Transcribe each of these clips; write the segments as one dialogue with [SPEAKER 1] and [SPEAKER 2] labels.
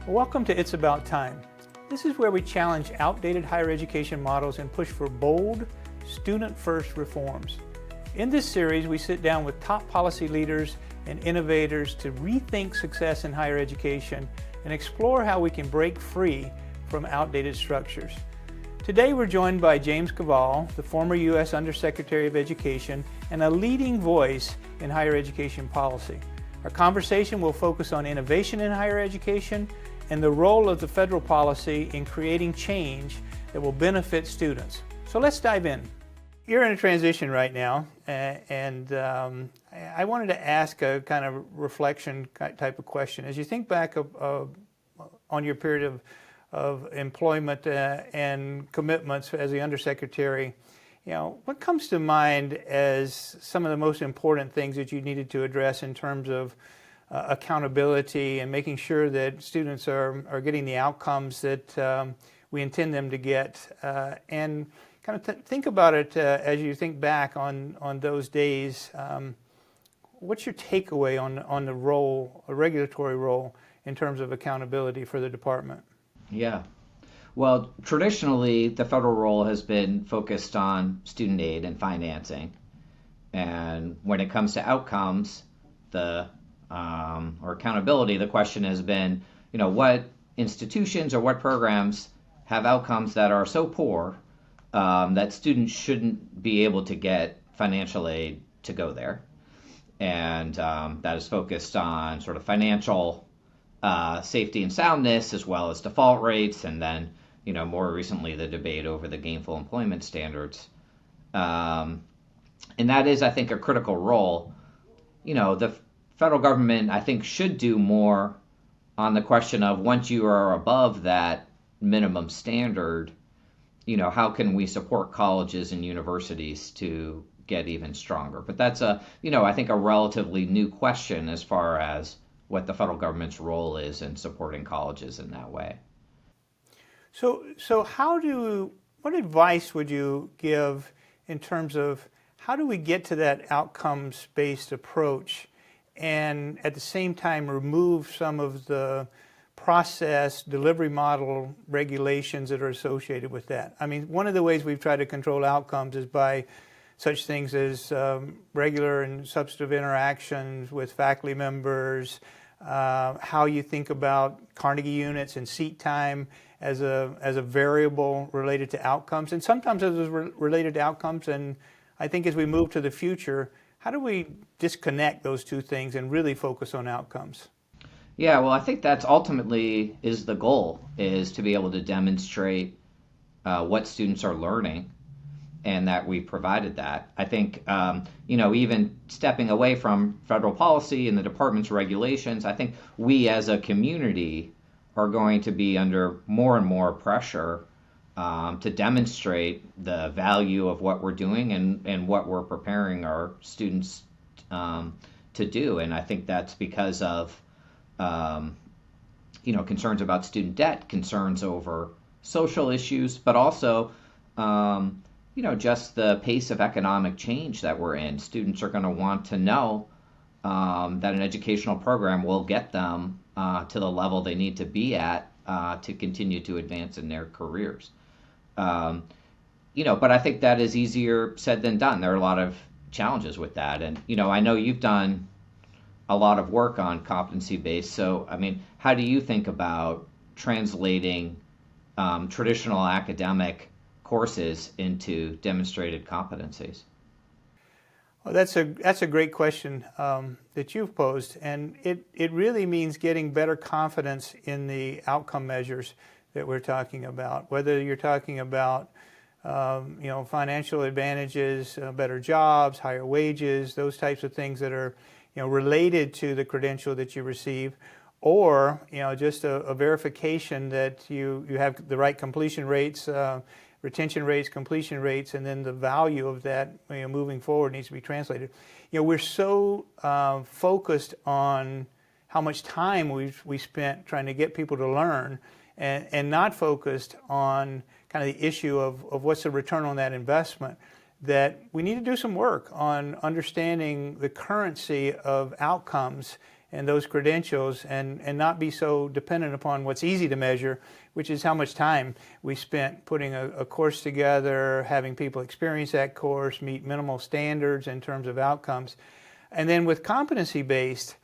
[SPEAKER 1] Welcome to It's About Time. This is where we challenge outdated higher education models and push for bold, student-first reforms. In this series, we sit down with top policy leaders and innovators to rethink success in higher education and explore how we can break free from outdated structures. Today, we're joined by James Kvaal, the former U.S. Undersecretary of Education and a leading voice in higher education policy. Our conversation will focus on innovation in higher education and the role of the federal policy in creating change that will benefit students. So let's dive in. You're in a transition right now, and I wanted to ask a kind of reflection type of question. As you think back on your period of employment and commitments as the Undersecretary, what comes to mind as some of the most important things that you needed to address in terms of accountability and making sure that students are getting the outcomes that we intend them to get, and kind of think about it as you think back on those days. What's your takeaway on the role, a regulatory role, in terms of accountability for the department?
[SPEAKER 2] Yeah. Well, traditionally, the federal role has been focused on student aid and financing. And when it comes to outcomes, or accountability, the question has been, what institutions or what programs have outcomes that are so poor that students shouldn't be able to get financial aid to go there. And that is focused on sort of financial safety and soundness, as well as default rates, and then, more recently, the debate over the gainful employment standards. And that is, I think, a critical role. The federal government, I think, should do more on the question of, once you are above that minimum standard, how can we support colleges and universities to get even stronger? But that's I think a relatively new question as far as what the federal government's role is in supporting colleges in that way.
[SPEAKER 1] So what advice would you give in terms of how do we get to that outcomes-based approach and at the same time remove some of the process, delivery model regulations that are associated with that? I mean, one of the ways we've tried to control outcomes is by such things as regular and substantive interactions with faculty members, how you think about Carnegie units and seat time as a variable related to outcomes, and sometimes as related to outcomes. And I think as we move to the future, how do we disconnect those two things and really focus on outcomes?
[SPEAKER 2] Yeah, well, I think that's ultimately is the goal, is to be able to demonstrate what students are learning, and that we provided that. I think, even stepping away from federal policy and the department's regulations, I think we as a community are going to be under more and more pressure to demonstrate the value of what we're doing and what we're preparing our students to do. And I think that's because of concerns about student debt, concerns over social issues, but also just the pace of economic change that we're in. Students are going to want to know that an educational program will get them to the level they need to be at to continue to advance in their careers. But I think that is easier said than done. There are a lot of challenges with that. And, I know you've done a lot of work on competency-based. So, how do you think about translating traditional academic courses into demonstrated competencies?
[SPEAKER 1] Well, that's a great question that you've posed, and it really means getting better confidence in the outcome measures that we're talking about. Whether you're talking about financial advantages, better jobs, higher wages, those types of things that are related to the credential that you receive, or just a verification that you have the right completion rates, retention rates, completion rates, and then the value of that moving forward needs to be translated. We're so focused on how much time we spent trying to get people to learn, and not focused on kind of the issue of what's the return on that investment, that we need to do some work on understanding the currency of outcomes and those credentials, and not be so dependent upon what's easy to measure, which is how much time we spent putting a course together, having people experience that course, meet minimal standards in terms of outcomes. And then with competency-based,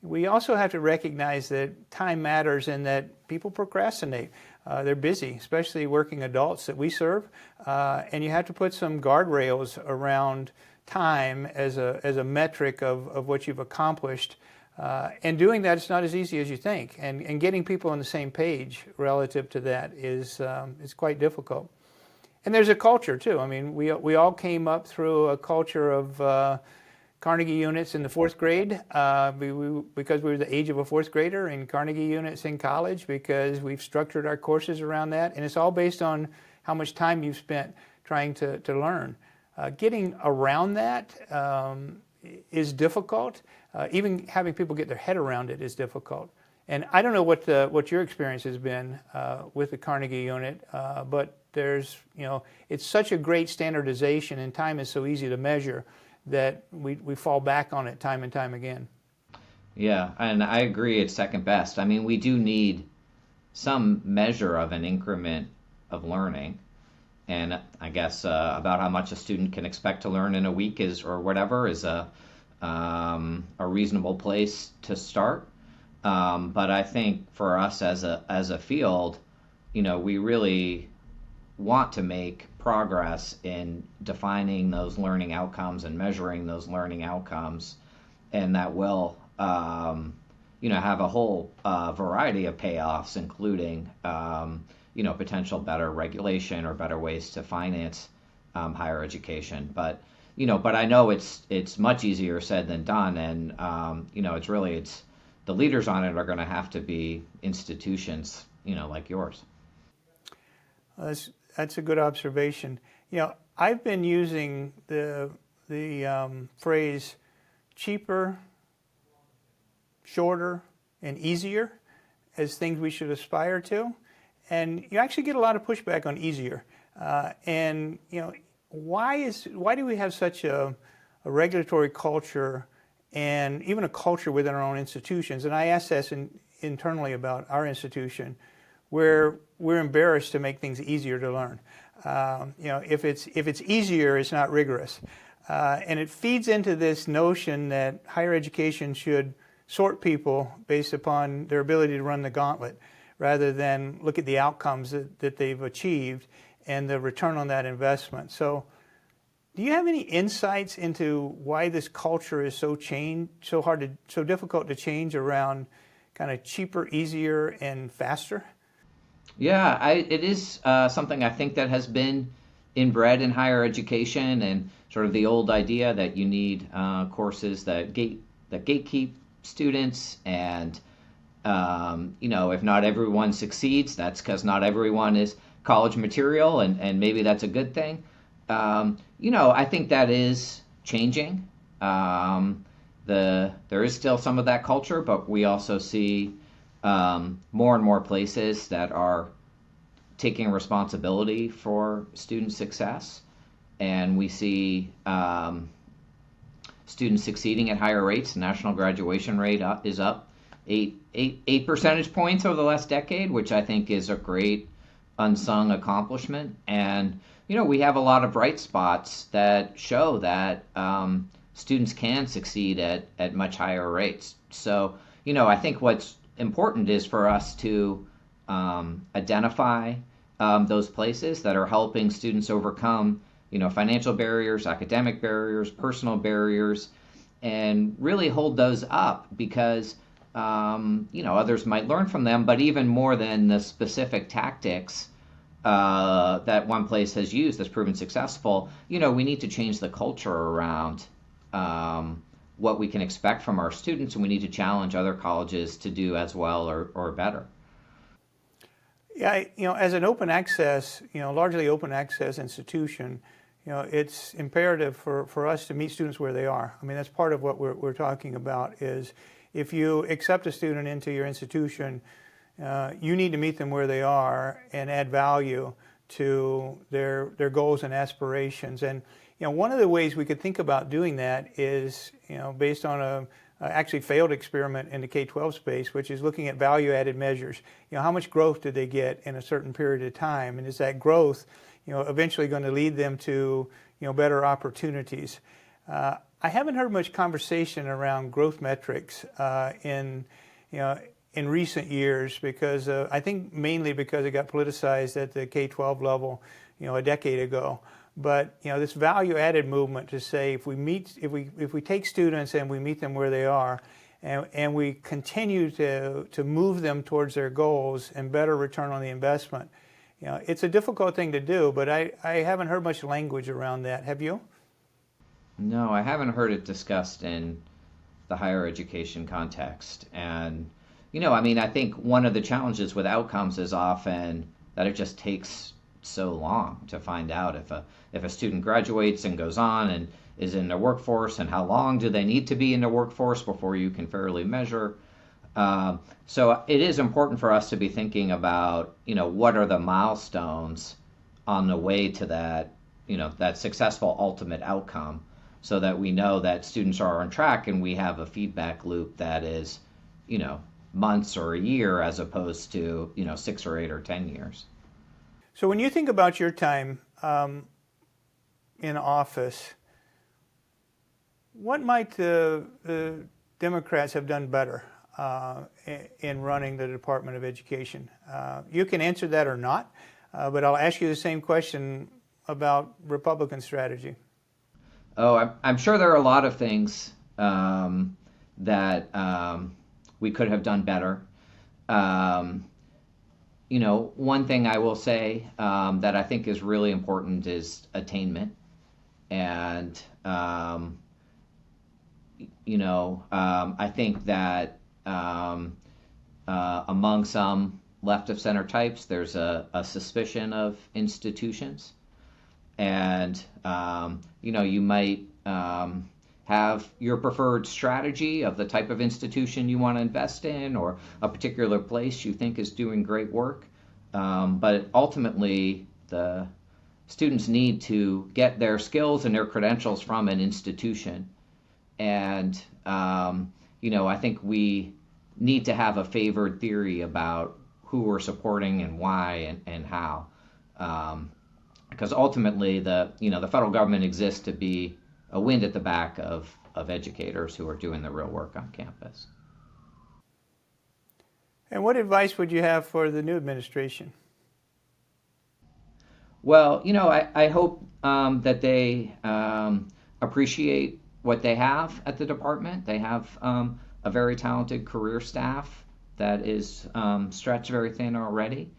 [SPEAKER 1] we also have to recognize that time matters and that people procrastinate. They're busy, especially working adults that we serve, and you have to put some guardrails around time as a metric of what you've accomplished. And doing that is not as easy as you think, and getting people on the same page relative to that is quite difficult. And there's a culture too. I mean, we all came up through a culture of Carnegie units in the fourth grade because we were the age of a fourth grader, and Carnegie units in college because we've structured our courses around that, and it's all based on how much time you've spent trying to learn. Getting around that is difficult. Even having people get their head around it is difficult. And I don't know what your experience has been with the Carnegie unit, but there's, it's such a great standardization, and time is so easy to measure that we fall back on it time and time again.
[SPEAKER 2] Yeah, and I agree it's second best. I mean, we do need some measure of an increment of learning. And I guess about how much a student can expect to learn in a week is a reasonable place to start. But I think for us as a field, we really want to make progress in defining those learning outcomes and measuring those learning outcomes, and that will have a whole variety of payoffs, including potential better regulation or better ways to finance higher education. But I know it's much easier said than done, and it's the leaders on it are going to have to be institutions like yours.
[SPEAKER 1] That's a good observation. I've been using the phrase cheaper, shorter, and easier as things we should aspire to. And you actually get a lot of pushback on easier. Why do we have such a regulatory culture and even a culture within our own institutions? And I ask this internally about our institution, where we're embarrassed to make things easier to learn. If it's easier, it's not rigorous. And it feeds into this notion that higher education should sort people based upon their ability to run the gauntlet, rather than look at the outcomes that they've achieved and the return on that investment. So do you have any insights into why this culture is so difficult to change around kind of cheaper, easier, and faster?
[SPEAKER 2] Yeah, it is something I think that has been inbred in higher education, and sort of the old idea that you need courses that gatekeep students, and if not everyone succeeds, that's because not everyone is college material, and maybe that's a good thing. I think that is changing. There is still some of that culture, but we also see more and more places that are taking responsibility for student success, and we see students succeeding at higher rates. The national graduation rate is up 8 percentage points over the last decade, which I think is a great unsung accomplishment. And we have a lot of bright spots that show that students can succeed at much higher rates. So I think what's important is for us to identify those places that are helping students overcome financial barriers, academic barriers, personal barriers, and really hold those up, because others might learn from them. But even more than the specific tactics that one place has used that's proven successful, we need to change the culture around what we can expect from our students, and we need to challenge other colleges to do as well or better.
[SPEAKER 1] Yeah, as an open access, largely open access institution, it's imperative for us to meet students where they are. I mean, that's part of what we're talking about. Is if you accept a student into your institution, you need to meet them where they are and add value to their goals and aspirations. And one of the ways we could think about doing that is based on actually failed experiment in the K-12 space, which is looking at value-added measures. How much growth did they get in a certain period of time, and is that growth, eventually going to lead them to, better opportunities? I haven't heard much conversation around growth metrics in recent years because I think mainly because it got politicized at the K-12 level, a decade ago. But this value-added movement to say if we take students and we meet them where they are, and we continue to move them towards their goals and better return on the investment, it's a difficult thing to do. But I haven't heard much language around that. Have you?
[SPEAKER 2] No, I haven't heard it discussed in the higher education context. And I think one of the challenges with outcomes is often that it just takes so long to find out if a student graduates and goes on and is in the workforce, and how long do they need to be in the workforce before you can fairly measure. So it is important for us to be thinking about, what are the milestones on the way to that, that successful ultimate outcome, so that we know that students are on track and we have a feedback loop that is, months or a year as opposed to, 6 or 8 or 10 years.
[SPEAKER 1] So when you think about your time in office, what might the Democrats have done better in running the Department of Education? You can answer that or not, but I'll ask you the same question about Republican strategy.
[SPEAKER 2] Oh, I'm sure there are a lot of things that we could have done better. One thing I will say that I think is really important is attainment. And, I think that among some left of center types, there's a suspicion of institutions. And, you might have your preferred strategy of the type of institution you want to invest in, or a particular place you think is doing great work. But ultimately, the students need to get their skills and their credentials from an institution. And, I think we need to have a favored theory about who we're supporting and why and how. Because ultimately, the federal government exists to be a wind at the back of educators who are doing the real work on campus.
[SPEAKER 1] And what advice would you have for the new administration?
[SPEAKER 2] Well, I hope that they appreciate what they have at the department. They have a very talented career staff that is stretched very thin already,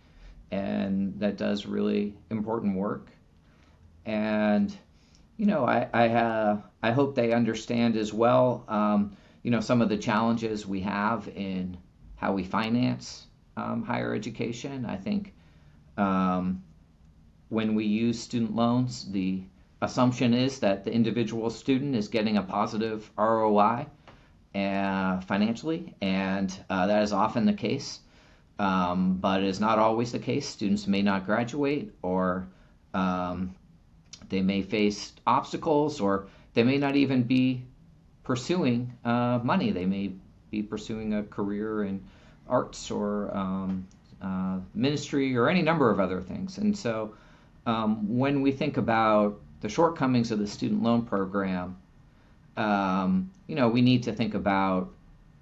[SPEAKER 2] and that does really important work. And I hope they understand as well, some of the challenges we have in how we finance higher education. I think when we use student loans, the assumption is that the individual student is getting a positive ROI financially, and that is often the case, but it is not always the case. Students may not graduate, or they may face obstacles, or they may not even be pursuing money. They may be pursuing a career in arts or ministry or any number of other things. And so when we think about the shortcomings of the student loan program, we need to think about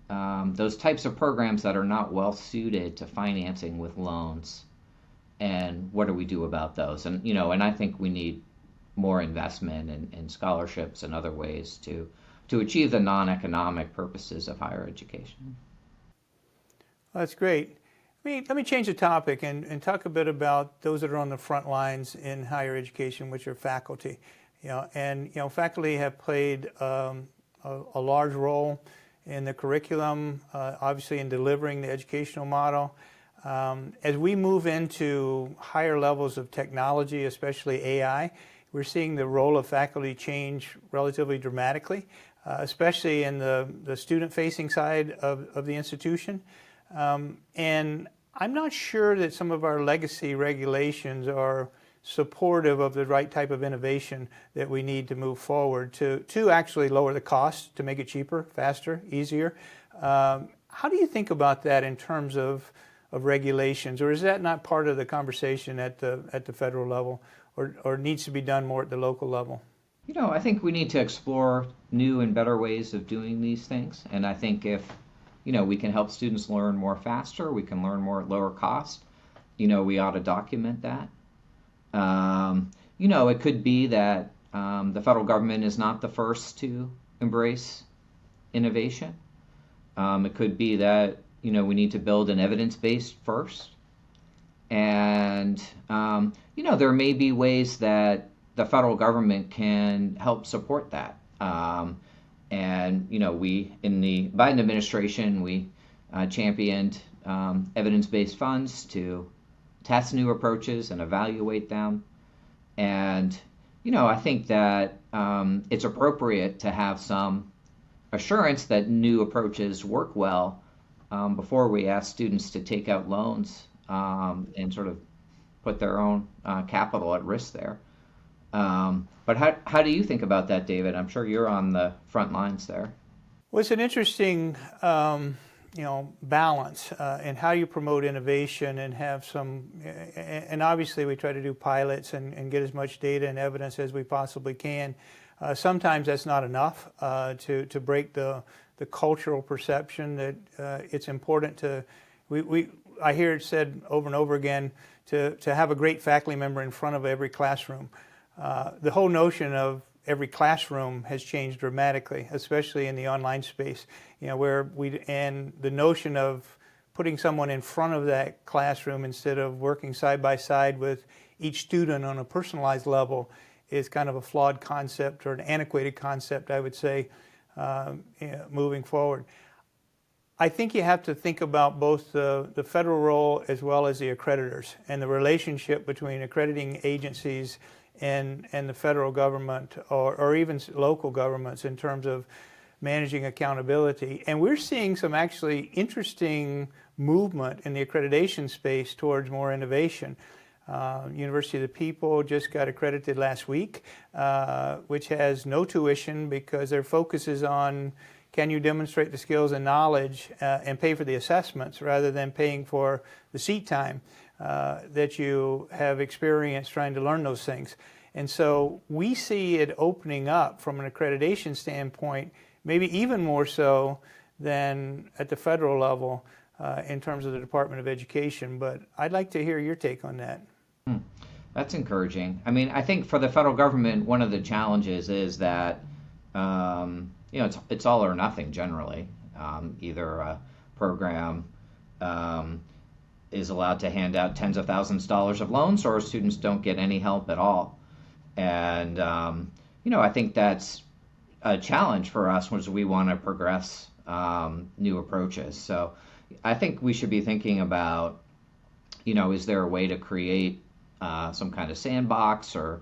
[SPEAKER 2] those types of programs that are not well suited to financing with loans, and what do we do about those? And and I think we need more investment in scholarships and other ways to achieve the non-economic purposes of higher education.
[SPEAKER 1] That's great. Let me change the topic and talk a bit about those that are on the front lines in higher education, which are faculty. Faculty have played a large role in the curriculum, obviously in delivering the educational model. As we move into higher levels of technology, especially AI, we're seeing the role of faculty change relatively dramatically, especially in the student-facing side of the institution. And I'm not sure that some of our legacy regulations are supportive of the right type of innovation that we need to move forward to actually lower the cost, to make it cheaper, faster, easier. How do you think about that in terms of regulations, or is that not part of the conversation at the federal level, or needs to be done more at the local level?
[SPEAKER 2] I think we need to explore new and better ways of doing these things. And I think if, we can help students learn more faster, we can learn more at lower cost, we ought to document that. It could be that the federal government is not the first to embrace innovation. It could be that, we need to build an evidence base first. And, there may be ways that the federal government can help support that. We, in the Biden administration, we championed evidence-based funds to test new approaches and evaluate them. And, I think that it's appropriate to have some assurance that new approaches work well before we ask students to take out loans and sort of put their own capital at risk there. But how do you think about that, David? I'm sure you're on the front lines there.
[SPEAKER 1] Well, it's an interesting balance in how you promote innovation and have some, and obviously we try to do pilots and get as much data and evidence as we possibly can. Sometimes that's not enough to break the cultural perception that it's important to, I hear it said over and over again, to have a great faculty member in front of every classroom. The whole notion of every classroom has changed dramatically, especially in the online space, and the notion of putting someone in front of that classroom instead of working side by side with each student on a personalized level is kind of a flawed concept, or an antiquated concept, I would say, moving forward. I think you have to think about both the federal role as well as the accreditors, and the relationship between accrediting agencies and the federal government, or even local governments, in terms of managing accountability. And we're seeing some actually interesting movement in the accreditation space towards more innovation. University of the People just got accredited last week, which has no tuition because their focus is on, can you demonstrate the skills and knowledge and pay for the assessments rather than paying for the seat time that you have experienced trying to learn those things. And so we see it opening up from an accreditation standpoint, maybe even more so than at the federal level in terms of the Department of Education. But I'd like to hear your take on that.
[SPEAKER 2] That's encouraging. I mean, I think for the federal government, one of the challenges is that it's all or nothing generally. Either a program is allowed to hand out tens of thousands of dollars of loans, or students don't get any help at all. And I think that's a challenge for us as we want to progress new approaches. So I think we should be thinking about, is there a way to create some kind of sandbox or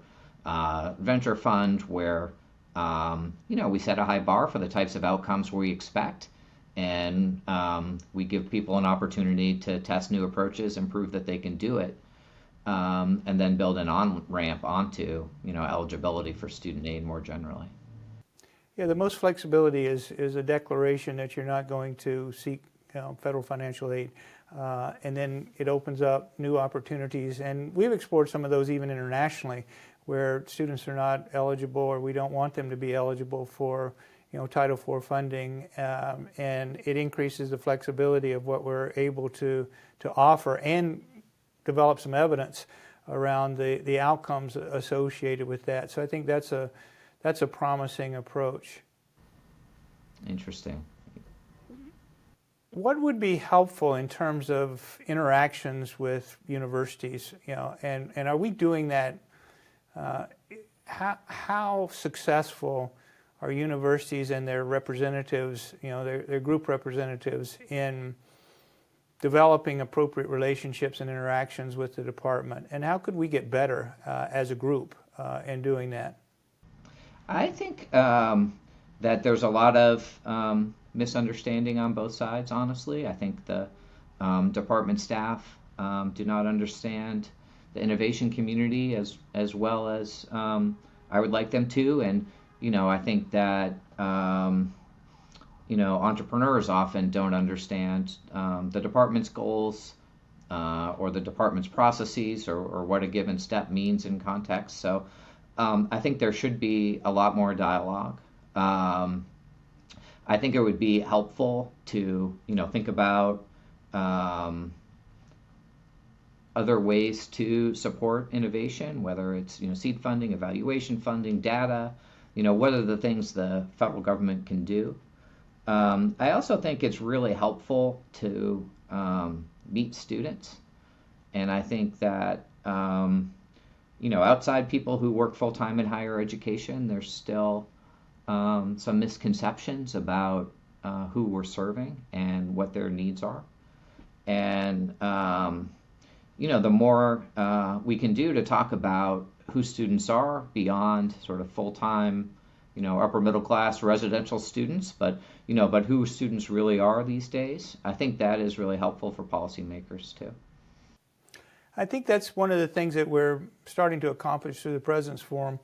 [SPEAKER 2] venture fund where we set a high bar for the types of outcomes we expect, and we give people an opportunity to test new approaches and prove that they can do it, and then build an on-ramp onto eligibility for student aid more generally.
[SPEAKER 1] Yeah, the most flexibility is a declaration that you're not going to seek federal financial aid, and then it opens up new opportunities. And we've explored some of those even internationally, where students are not eligible, or we don't want them to be eligible for Title IV funding, and it increases the flexibility of what we're able to offer, and develop some evidence around the outcomes associated with that. So I think that's a promising approach.
[SPEAKER 2] Interesting.
[SPEAKER 1] What would be helpful in terms of interactions with universities, and are we doing that? How successful are universities and their representatives, their group representatives, in developing appropriate relationships and interactions with the department? And how could we get better as a group in doing that?
[SPEAKER 2] I think that there's a lot of misunderstanding on both sides, honestly. I think the department staff do not understand the innovation community as well as I would like them to. And I think that entrepreneurs often don't understand the department's goals or the department's processes or what a given step means in context. So I think there should be a lot more dialogue. I think it would be helpful to think about other ways to support innovation, whether it's seed funding, evaluation funding, data. What are the things the federal government can do? I also think it's really helpful to meet students, and I think that outside people who work full time in higher education, there's still some misconceptions about who we're serving and what their needs are, and the more we can do to talk about who students are beyond sort of full-time, upper middle class residential students, but who students really are these days, I think that is really helpful for policymakers too.
[SPEAKER 1] I think that's one of the things that we're starting to accomplish through the President's Forum,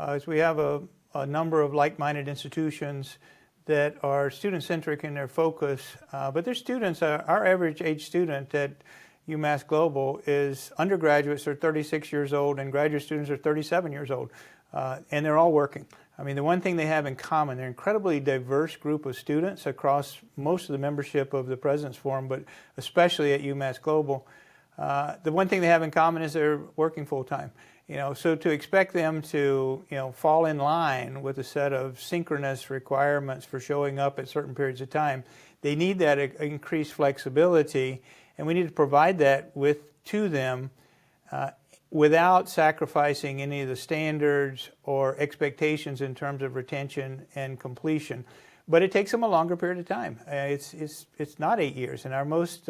[SPEAKER 1] is we have a number of like-minded institutions that are student-centric in their focus, but their students, our average age student at UMass Global is undergraduates are 36 years old and graduate students are 37 years old, and they're all working. I mean, the one thing they have in common, they're an incredibly diverse group of students across most of the membership of the President's Forum, but especially at UMass Global. The one thing they have in common is they're working full-time. So to expect them to, fall in line with a set of synchronous requirements for showing up at certain periods of time, they need that increased flexibility, and we need to provide that to them without sacrificing any of the standards or expectations in terms of retention and completion. But it takes them a longer period of time. It's not 8 years, and our most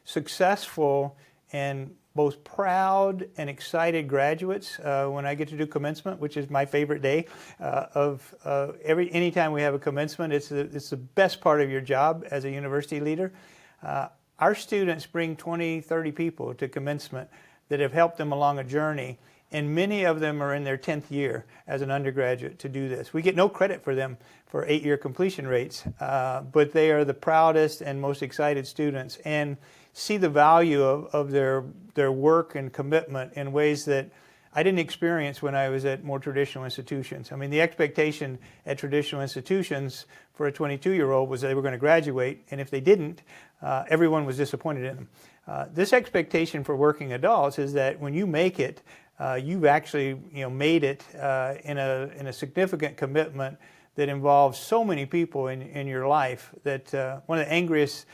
[SPEAKER 1] successful and both proud and excited graduates, when I get to do commencement, which is my favorite day anytime we have a commencement, it's the best part of your job as a university leader. Our students bring 20, 30 people to commencement that have helped them along a journey, and many of them are in their 10th year as an undergraduate to do this. We get no credit for them for 8-year completion rates, but they are the proudest and most excited students and see the value of their work and commitment in ways that I didn't experience when I was at more traditional institutions. I mean, the expectation at traditional institutions for a 22-year-old was they were going to graduate, and if they didn't, everyone was disappointed in them. This expectation for working adults is that when you make it, you've actually made it in a significant commitment that involves so many people in your life that one of the angriest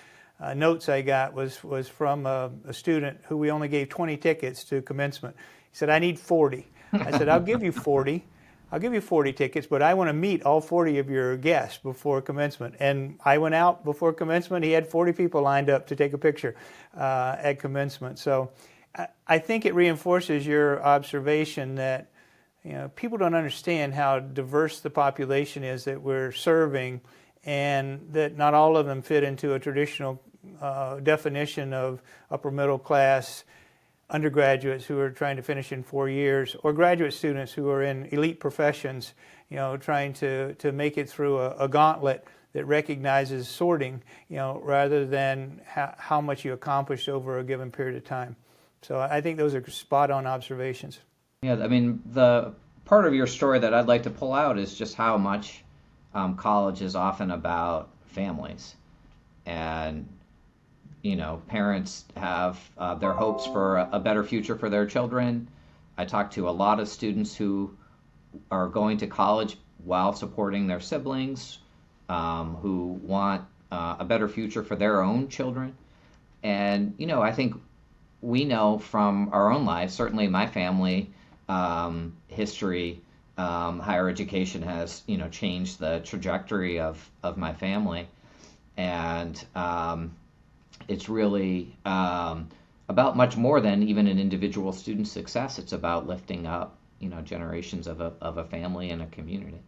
[SPEAKER 1] notes I got was from a student who we only gave 20 tickets to commencement. He said, "I need 40. I said, I'll give you 40. I'll give you 40 tickets, but I want to meet all 40 of your guests before commencement." And I went out before commencement. He had 40 people lined up to take a picture at commencement. So I think it reinforces your observation that people don't understand how diverse the population is that we're serving, and that not all of them fit into a traditional definition of upper middle class undergraduates who are trying to finish in 4 years, or graduate students who are in elite professions, trying to make it through a gauntlet that recognizes sorting, rather than how much you accomplished over a given period of time. So I think those are spot-on observations.
[SPEAKER 2] Yeah, I mean, the part of your story that I'd like to pull out is just how much college is often about families. And parents have their hopes for a better future for their children. I talk to a lot of students who are going to college while supporting their siblings, who want a better future for their own children. And, I think we know from our own lives, certainly my family history, higher education has, changed the trajectory of my family. And it's really about much more than even an individual student's success. It's about lifting up, generations of a family and a community.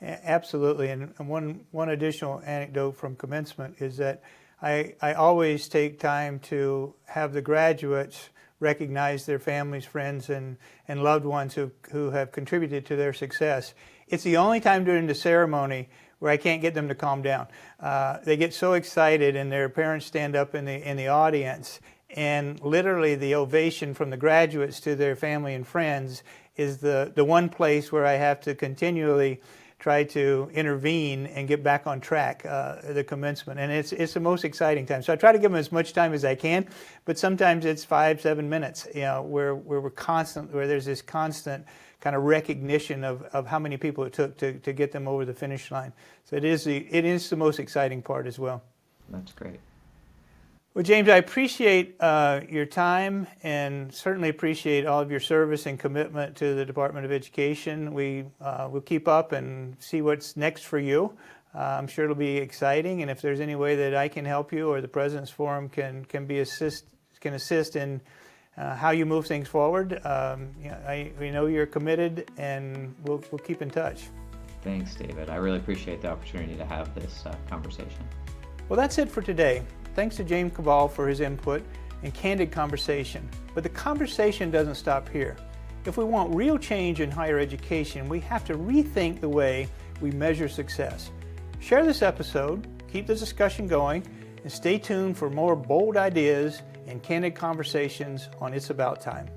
[SPEAKER 1] Absolutely. And one additional anecdote from commencement is that I always take time to have the graduates recognize their families, friends, and loved ones who have contributed to their success. It's the only time during the ceremony where I can't get them to calm down. They get so excited, and their parents stand up in the audience, and literally the ovation from the graduates to their family and friends is the one place where I have to continually try to intervene and get back on track, the commencement. And it's the most exciting time. So I try to give them as much time as I can, but sometimes it's 5-7 minutes, where there's this constant kind of recognition of how many people it took to get them over the finish line. So it is the most exciting part as well.
[SPEAKER 2] That's great.
[SPEAKER 1] Well, James, I appreciate your time and certainly appreciate all of your service and commitment to the Department of Education. We'll keep up and see what's next for you. I'm sure it'll be exciting, and if there's any way that I can help you or the President's Forum can assist in how you move things forward, we know you're committed, and we'll keep in touch.
[SPEAKER 2] Thanks, David. I really appreciate the opportunity to have this conversation.
[SPEAKER 1] Well, that's it for today. Thanks to James Kvaal for his input and candid conversation. But the conversation doesn't stop here. If we want real change in higher education, we have to rethink the way we measure success. Share this episode, keep the discussion going, and stay tuned for more bold ideas and candid conversations on It's About Time.